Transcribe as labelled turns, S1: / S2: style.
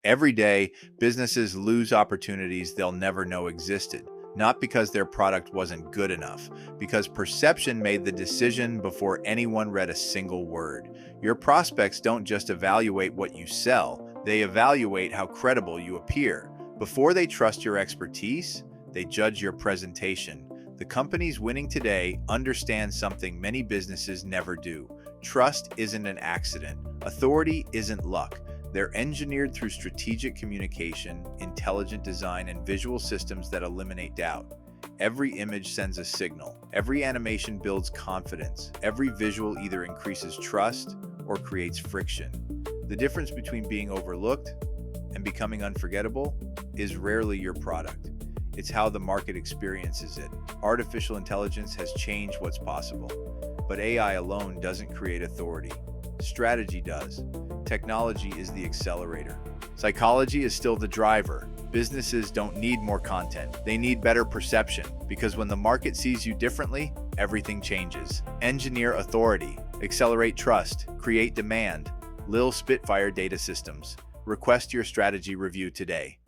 S1: Every day, businesses lose opportunities they'll never know existed, not because their product wasn't good enough, because perception made the decision before anyone read a single word. Your prospects don't just evaluate what you sell, they evaluate how credible you appear. Before they trust your expertise, they judge your presentation. The companies winning today understand something many businesses never do. Trust isn't an accident. Authority isn't luck. They're engineered through strategic communication, intelligent design, and visual systems that eliminate doubt. Every image sends a signal. Every animation builds confidence. Every visual either increases trust or creates friction. The difference between being overlooked and becoming unforgettable is rarely your product. It's how the market experiences it. Artificial intelligence has changed what's possible, but AI alone doesn't create authority. Strategy does. Technology is the accelerator. Psychology is still the driver. Businesses don't need more content. They need better perception, because when the market sees you differently, everything changes. Engineer authority, accelerate trust, create demand. Lil Spitfire Data Systems. Request your strategy review today.